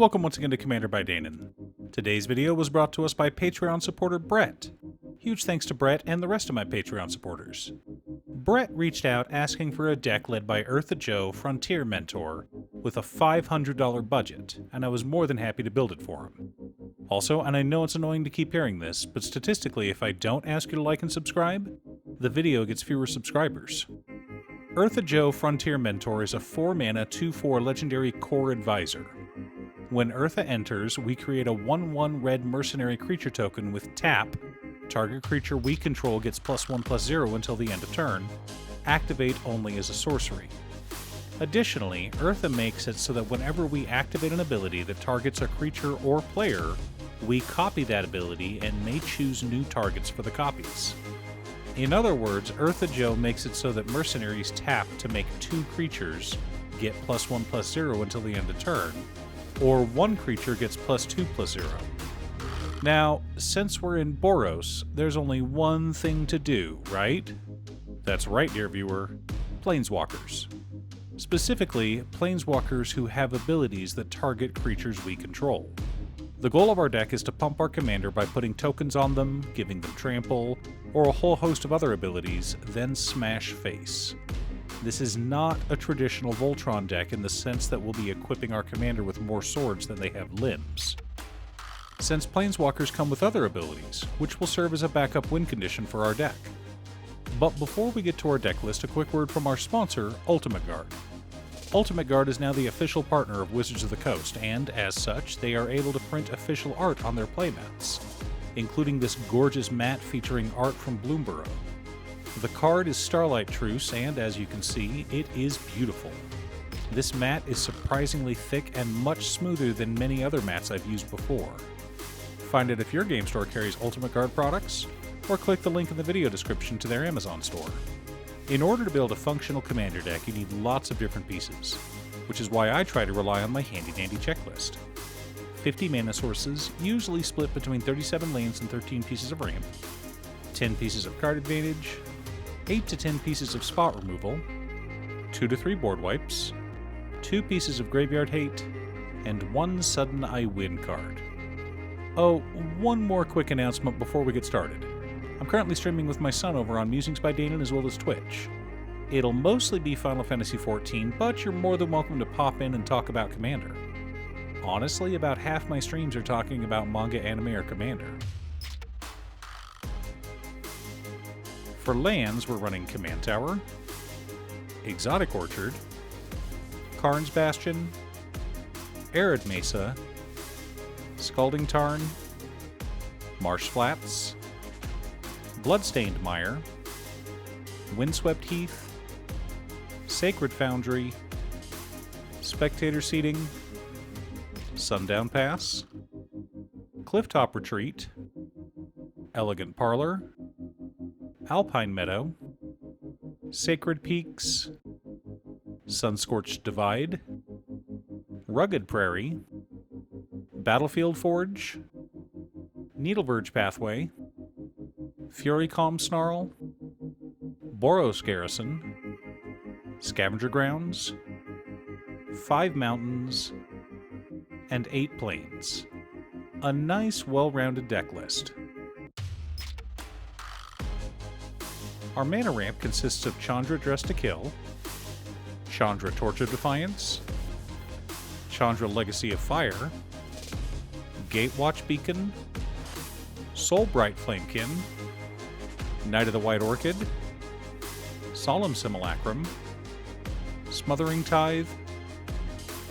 Welcome once again to Commander by Danon. Today's video was brought to us by Patreon supporter Brett. Huge thanks to Brett and the rest of my Patreon supporters. Brett reached out asking for a deck led by Ertha Joe Frontier Mentor with a $500 budget, and I was more than happy to build it for him. Also, and I know it's annoying to keep hearing this, but statistically if I don't ask you to like and subscribe, the video gets fewer subscribers. Ertha Joe Frontier Mentor is a 4-mana 2/4 legendary core advisor. When Ertha enters, we create a 1/1 red mercenary creature token with tap. Target creature we control gets +1/+0 until the end of turn. Activate only as a sorcery. Additionally, Ertha makes it so that whenever we activate an ability that targets a creature or player, we copy that ability and may choose new targets for the copies. In other words, Ertha Joe makes it so that mercenaries tap to make 2 creatures get +1/+0 until the end of turn, or 1 creature gets +2/+0. Now, since we're in Boros, there's only one thing to do, right? That's right, dear viewer, Planeswalkers. Specifically, Planeswalkers who have abilities that target creatures we control. The goal of our deck is to pump our commander by putting tokens on them, giving them trample, or a whole host of other abilities, then smash face. This is not a traditional Voltron deck in the sense that we'll be equipping our commander with more swords than they have limbs. Since Planeswalkers come with other abilities, which will serve as a backup win condition for our deck. But before we get to our deck list, a quick word from our sponsor, Ultimate Guard. Ultimate Guard is now the official partner of Wizards of the Coast, and as such, they are able to print official art on their playmats, including this gorgeous mat featuring art from Bloomborough. The card is Starlight Truce, and as you can see, it is beautiful. This mat is surprisingly thick and much smoother than many other mats I've used before. Find out if your game store carries Ultimate Guard products, or click the link in the video description to their Amazon store. In order to build a functional commander deck, you need lots of different pieces, which is why I try to rely on my handy-dandy checklist. 50 mana sources, usually split between 37 lands and 13 pieces of ramp, 10 pieces of card advantage, 8 to 10 pieces of spot removal, 2 to 3 board wipes, 2 pieces of graveyard hate, and 1 sudden I win card. Oh, one more quick announcement before we get started. I'm currently streaming with my son over on Musings by Danon as well as Twitch. It'll mostly be Final Fantasy XIV, but you're more than welcome to pop in and talk about Commander. Honestly, about half my streams are talking about manga, anime, or Commander. For lands, we're running Command Tower, Exotic Orchard, Karn's Bastion, Arid Mesa, Scalding Tarn, Marsh Flats, Bloodstained Mire, Windswept Heath, Sacred Foundry, Spectator Seating, Sundown Pass, Clifftop Retreat, Elegant Parlor, Alpine Meadow, Sacred Peaks, Sunscorched Divide, Rugged Prairie, Battlefield Forge, Needleverge Pathway, Fury Calm Snarl, Boros Garrison, Scavenger Grounds, 5 Mountains, and 8 Plains. A nice, well-rounded deck list. Our mana ramp consists of Chandra Dressed to Kill, Chandra Torch of Defiance, Chandra Legacy of Fire, Gatewatch Beacon, Soulbright Flamekin, Knight of the White Orchid, Solemn Simulacrum, Smothering Tithe,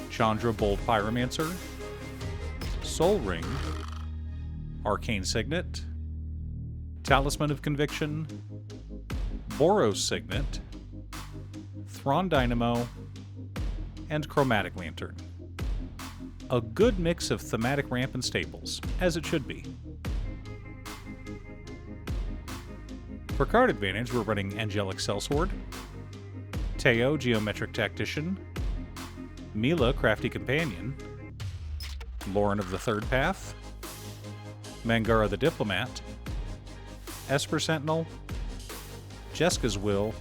Chandra Bold Pyromancer, Soul Ring, Arcane Signet, Talisman of Conviction, Boros Signet, Thrawn Dynamo, and Chromatic Lantern. A good mix of thematic ramp and staples, as it should be. For card advantage, we're running Angelic Sellsword, Teo Geometric Tactician, Mila Crafty Companion, Lauren of the Third Path, Mangara the Diplomat, Esper Sentinel, Jeska's Will,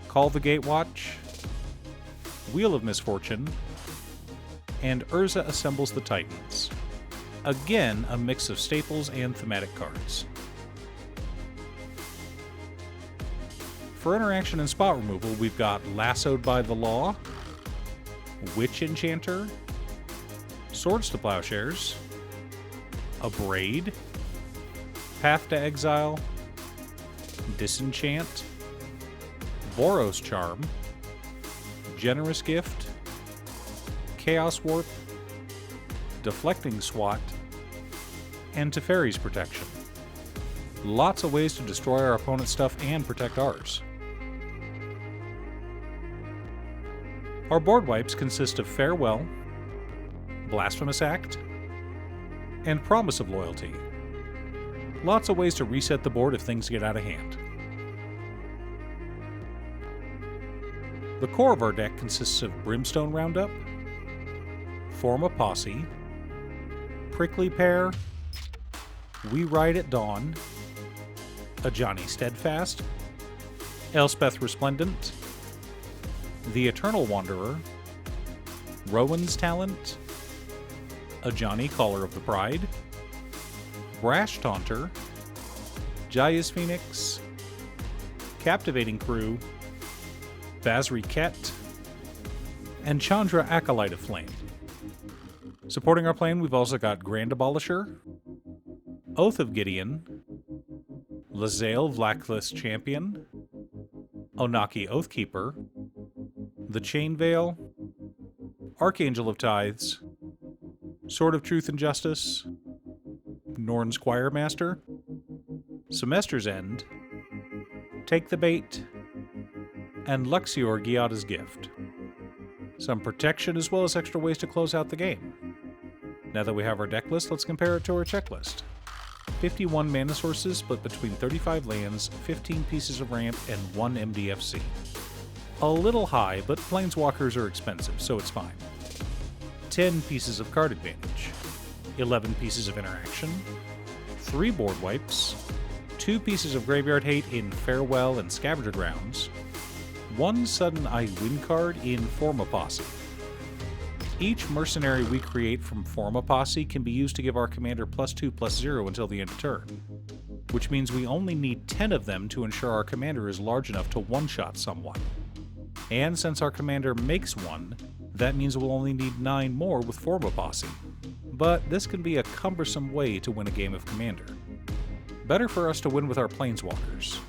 Call the Gatewatch, Wheel of Misfortune, and Ertha assembles the Titans. Again, a mix of staples and thematic cards. For interaction and spot removal, we've got Lassoed by the Law, Witch Enchanter, Swords to Plowshares, Abrade, Path to Exile, Disenchant, Boros Charm, Generous Gift, Chaos Warp, Deflecting Swat, and Teferi's Protection. Lots of ways to destroy our opponent's stuff and protect ours. Our board wipes consist of Farewell, Blasphemous Act, and Promise of Loyalty. Lots of ways to reset the board if things get out of hand. The core of our deck consists of Brimstone Roundup, Form a Posse, Prickly Pear, We Ride at Dawn, Ajani Steadfast, Elspeth Resplendent, The Eternal Wanderer, Rowan's Talent, Ajani Caller of the Pride, Brash Taunter, Jaya's Phoenix, Captivating Crew, Basri Ket, and Chandra Acolyte of Flame. Supporting our plan, we've also got Grand Abolisher, Oath of Gideon, Lae'zel Blacklist Champion, Onaki Oathkeeper, The Chain Veil, Archangel of Tithes, Sword of Truth and Justice, Norn's Choirmaster, Semester's End, Take the Bait, and Luxior Giada's Gift. Some protection as well as extra ways to close out the game. Now that we have our deck list, let's compare it to our checklist. 51 mana sources split between 35 lands, 15 pieces of ramp, and 1 MDFC. A little high, but planeswalkers are expensive, so it's fine. 10 pieces of card advantage, 11 pieces of interaction, 3 board wipes, 2 pieces of graveyard hate in Farewell and Scavenger Grounds, 1 sudden I win card in Form a Posse. Each mercenary we create from Form a Posse can be used to give our commander +2/+0 until the end of turn, which means we only need 10 of them to ensure our commander is large enough to one-shot someone. And since our commander makes one, that means we'll only need 9 more with Form a Posse. But this can be a cumbersome way to win a game of Commander. Better for us to win with our Planeswalkers.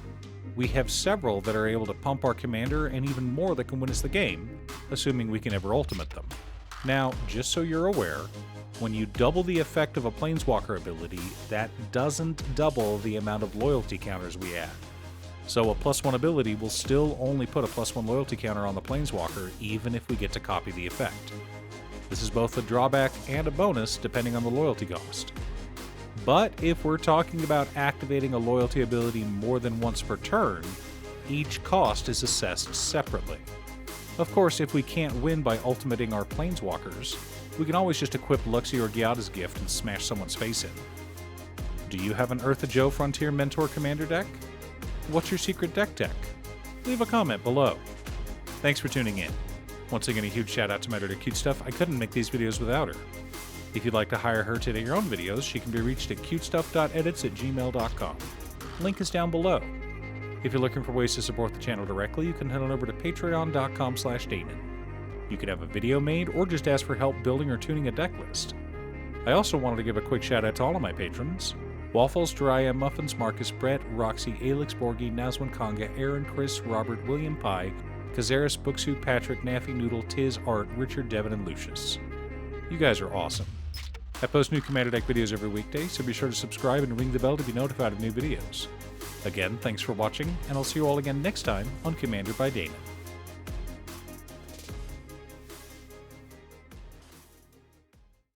We have several that are able to pump our commander and even more that can win us the game, assuming we can ever ultimate them. Now, just so you're aware, when you double the effect of a Planeswalker ability, that doesn't double the amount of loyalty counters we add. So a +1 ability will still only put a +1 loyalty counter on the Planeswalker even if we get to copy the effect. This is both a drawback and a bonus depending on the loyalty cost. But if we're talking about activating a loyalty ability more than once per turn, each cost is assessed separately. Of course, if we can't win by ultimating our Planeswalkers, we can always just equip Luxior Giada's Gift and smash someone's face in. Do you have an Ertha Joe Frontier Mentor Commander deck? What's your secret deck tech? Leave a comment below. Thanks for tuning in. Once again, a huge shout out to my editor Cutestuff. I couldn't make these videos without her. If you'd like to hire her to edit your own videos, she can be reached at cutestuff.edits@gmail.com. Link is down below. If you're looking for ways to support the channel directly, you can head on over to patreon.com/Danon. You can have a video made or just ask for help building or tuning a deck list. I also wanted to give a quick shout out to all of my patrons: Waffles, Jiraiya, Muffins, Marcus, Brett, Roxy, Alex, Borgie, Nazwin, Konga, Aaron, Chris, Robert, William Pye, Kazaris, Booksu, Patrick, Naffy, Noodle, Tiz, Art, Richard, Devin, and Lucius. You guys are awesome. I post new Commander Deck videos every weekday, so be sure to subscribe and ring the bell to be notified of new videos. Again, thanks for watching, and I'll see you all again next time on Commander by Danon.